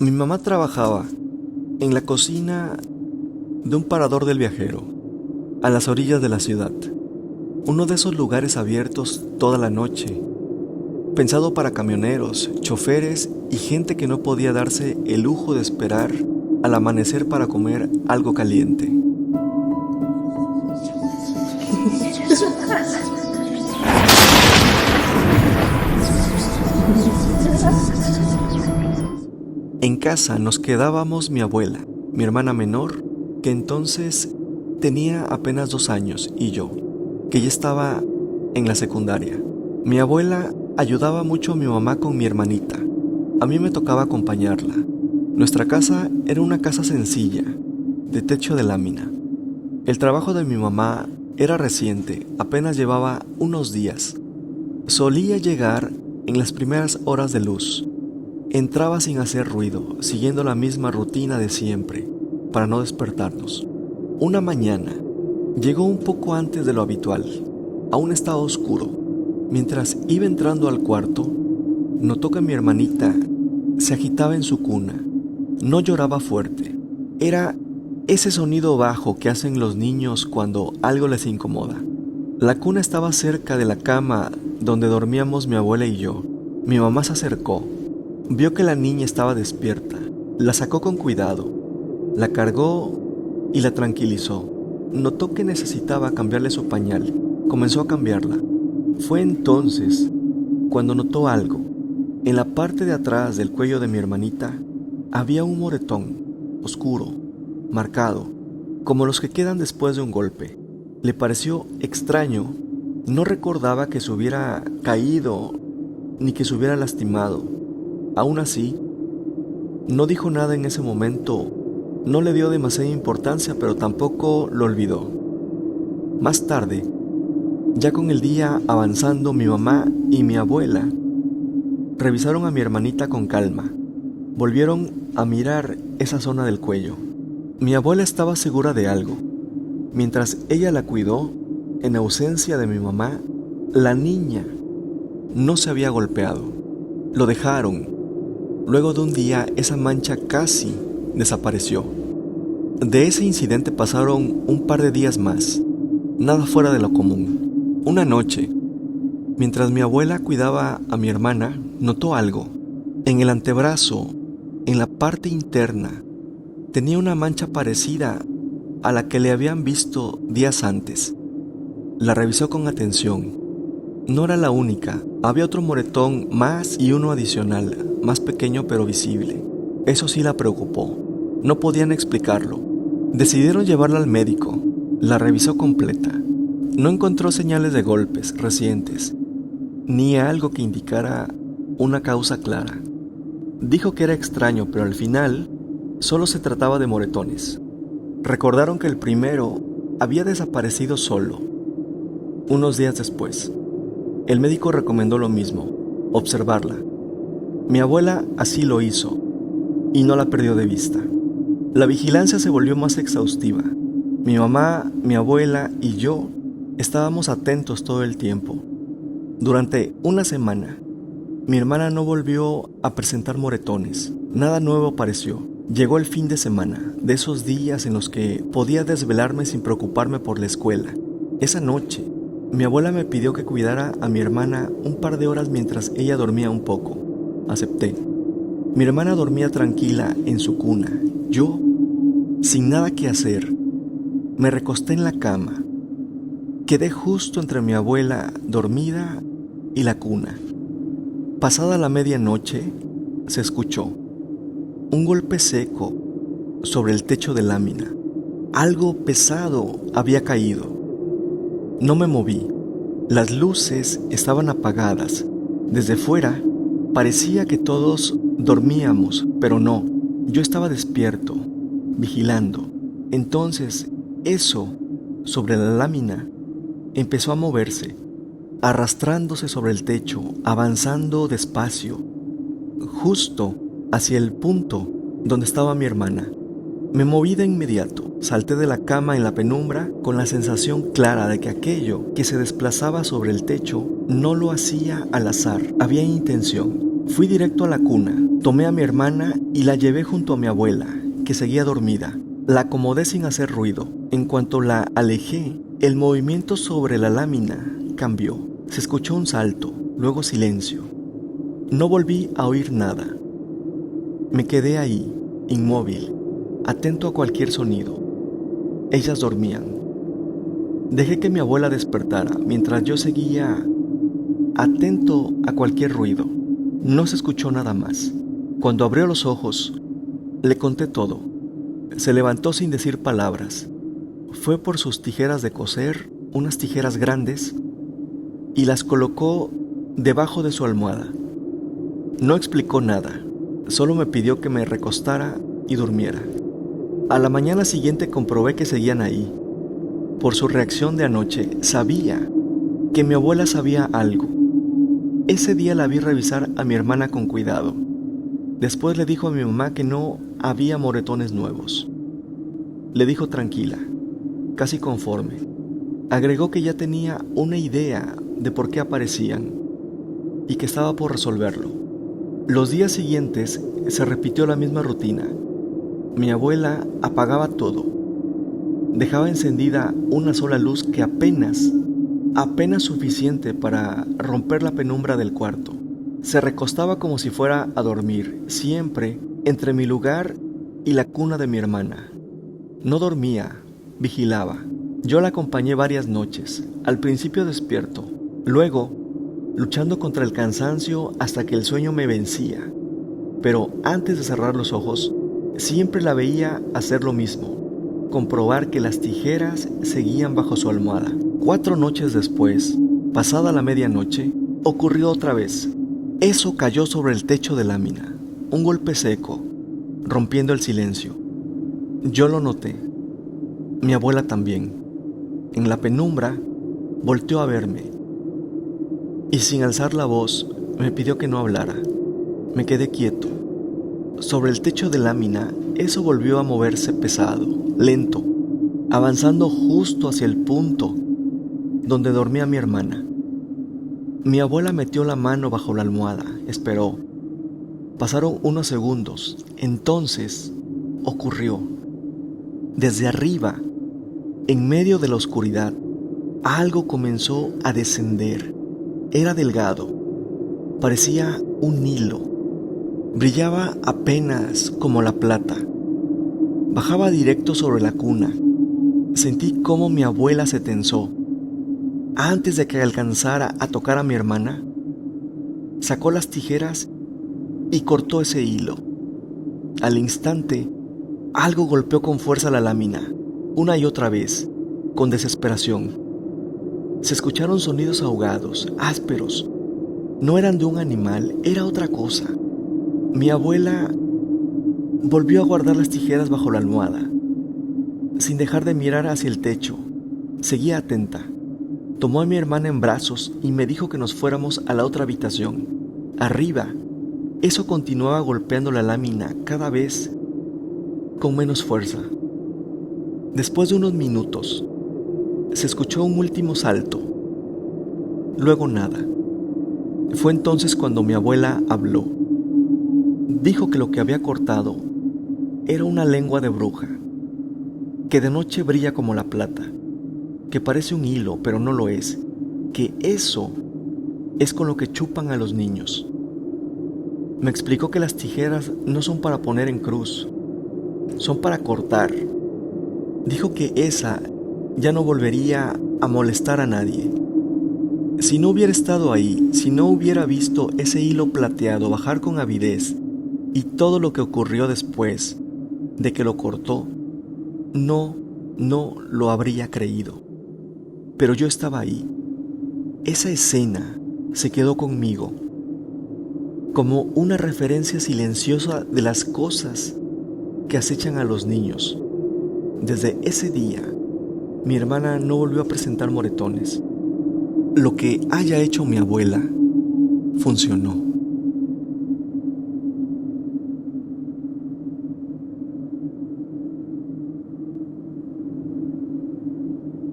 Mi mamá trabajaba en la cocina de un parador del viajero, a las orillas de la ciudad. Uno de esos lugares abiertos toda la noche, pensado para camioneros, choferes y gente que no podía darse el lujo de esperar al amanecer para comer algo caliente. En casa nos quedábamos mi abuela, mi hermana menor, que entonces tenía apenas 2 años, y yo, que ya estaba en la secundaria. Mi abuela ayudaba mucho a mi mamá con mi hermanita. A mí me tocaba acompañarla. Nuestra casa era una casa sencilla, de techo de lámina. El trabajo de mi mamá era reciente, apenas llevaba unos días. Solía llegar en las primeras horas de luz. Entraba sin hacer ruido, siguiendo la misma rutina de siempre, para no despertarnos. Una mañana, llegó un poco antes de lo habitual. Aún estaba oscuro. Mientras iba entrando al cuarto, notó que mi hermanita se agitaba en su cuna. No lloraba fuerte. Era ese sonido bajo que hacen los niños cuando algo les incomoda. La cuna estaba cerca de la cama donde dormíamos mi abuela y yo. Mi mamá se acercó. Vio que la niña estaba despierta. La sacó con cuidado. La cargó y la tranquilizó. Notó que necesitaba cambiarle su pañal. Comenzó a cambiarla. Fue entonces cuando notó algo. En la parte de atrás del cuello de mi hermanita había un moretón oscuro, marcado, como los que quedan después de un golpe. Le pareció extraño. No recordaba que se hubiera caído ni que se hubiera lastimado. Aún así, no dijo nada en ese momento. No le dio demasiada importancia, pero tampoco lo olvidó. Más tarde, ya con el día avanzando, mi mamá y mi abuela revisaron a mi hermanita con calma. Volvieron a mirar esa zona del cuello. Mi abuela estaba segura de algo. Mientras ella la cuidó, en ausencia de mi mamá, la niña no se había golpeado. Lo dejaron. Luego de un día, esa mancha casi desapareció. De ese incidente pasaron un par de días más. Nada fuera de lo común. Una noche, mientras mi abuela cuidaba a mi hermana, notó algo. En el antebrazo, en la parte interna, tenía una mancha parecida a la que le habían visto días antes. La revisó con atención. No era la única. Había otro moretón más y uno adicional, más pequeño pero visible. Eso sí la preocupó. No podían explicarlo. Decidieron llevarla al médico. La revisó completa. No encontró señales de golpes recientes, ni algo que indicara una causa clara. Dijo que era extraño, pero al final solo se trataba de moretones. Recordaron que el primero había desaparecido solo. Unos días después, el médico recomendó lo mismo, observarla. Mi abuela así lo hizo y no la perdió de vista. La vigilancia se volvió más exhaustiva. Mi mamá, mi abuela y yo estábamos atentos todo el tiempo. Durante una semana, mi hermana no volvió a presentar moretones. Nada nuevo apareció. Llegó el fin de semana, de esos días en los que podía desvelarme sin preocuparme por la escuela. Esa noche, mi abuela me pidió que cuidara a mi hermana un par de horas mientras ella dormía un poco. Acepté. Mi hermana dormía tranquila en su cuna. Yo, sin nada que hacer, me recosté en la cama. Quedé justo entre mi abuela dormida y la cuna. Pasada la medianoche, se escuchó un golpe seco sobre el techo de lámina. Algo pesado había caído. No me moví. Las luces estaban apagadas. Desde fuera, parecía que todos dormíamos, pero no. Yo estaba despierto, vigilando. Entonces, eso, sobre la lámina, empezó a moverse, arrastrándose sobre el techo, avanzando despacio, justo hacia el punto donde estaba mi hermana. Me moví de inmediato, salté de la cama en la penumbra con la sensación clara de que aquello que se desplazaba sobre el techo no lo hacía al azar, había intención. Fui directo a la cuna. Tomé a mi hermana y la llevé junto a mi abuela, que seguía dormida. La acomodé sin hacer ruido. En cuanto la alejé, el movimiento sobre la lámina cambió. Se escuchó un salto, luego silencio. No volví a oír nada. Me quedé ahí, inmóvil, atento a cualquier sonido. Ellas dormían. Dejé que mi abuela despertara mientras yo seguía atento a cualquier ruido. No se escuchó nada más. Cuando abrió los ojos, le conté todo. Se levantó sin decir palabras. Fue por sus tijeras de coser, unas tijeras grandes, y las colocó debajo de su almohada. No explicó nada, solo me pidió que me recostara y durmiera. A la mañana siguiente comprobé que seguían ahí. Por su reacción de anoche, sabía que mi abuela sabía algo. Ese día la vi revisar a mi hermana con cuidado. Después le dijo a mi mamá que no había moretones nuevos. Le dijo tranquila, casi conforme. Agregó que ya tenía una idea de por qué aparecían y que estaba por resolverlo. Los días siguientes se repitió la misma rutina. Mi abuela apagaba todo. Dejaba encendida una sola luz que apenas suficiente para romper la penumbra del cuarto. Se recostaba como si fuera a dormir, siempre entre mi lugar y la cuna de mi hermana. No dormía, vigilaba. Yo la acompañé varias noches, al principio despierto, luego luchando contra el cansancio hasta que el sueño me vencía. Pero antes de cerrar los ojos, siempre la veía hacer lo mismo, comprobar que las tijeras seguían bajo su almohada. 4 noches después, pasada la medianoche, ocurrió otra vez. Eso cayó sobre el techo de lámina, un golpe seco, rompiendo el silencio. Yo lo noté, mi abuela también. En la penumbra, volteó a verme y sin alzar la voz, me pidió que no hablara. Me quedé quieto. Sobre el techo de lámina, eso volvió a moverse pesado, lento, avanzando justo hacia el punto donde dormía mi hermana. Mi abuela metió la mano bajo la almohada, esperó. Pasaron unos segundos, entonces ocurrió. Desde arriba, en medio de la oscuridad, algo comenzó a descender. Era delgado, parecía un hilo. Brillaba apenas como la plata. Bajaba directo sobre la cuna. Sentí cómo mi abuela se tensó. Antes de que alcanzara a tocar a mi hermana, sacó las tijeras y cortó ese hilo. Al instante, algo golpeó con fuerza la lámina, una y otra vez, con desesperación. Se escucharon sonidos ahogados, ásperos. No eran de un animal, era otra cosa. Mi abuela volvió a guardar las tijeras bajo la almohada, sin dejar de mirar hacia el techo. Seguía atenta. Tomó a mi hermana en brazos y me dijo que nos fuéramos a la otra habitación. Arriba, eso continuaba golpeando la lámina cada vez con menos fuerza. Después de unos minutos, se escuchó un último salto. Luego nada. Fue entonces cuando mi abuela habló. Dijo que lo que había cortado era una lengua de bruja, que de noche brilla como la plata, que parece un hilo, pero no lo es, que eso es con lo que chupan a los niños. Me explicó que las tijeras no son para poner en cruz, son para cortar. Dijo que esa ya no volvería a molestar a nadie. Si no hubiera estado ahí, si no hubiera visto ese hilo plateado bajar con avidez y todo lo que ocurrió después de que lo cortó, no lo habría creído. Pero yo estaba ahí. Esa escena se quedó conmigo como una referencia silenciosa de las cosas que acechan a los niños. Desde ese día, mi hermana no volvió a presentar moretones. Lo que haya hecho mi abuela funcionó.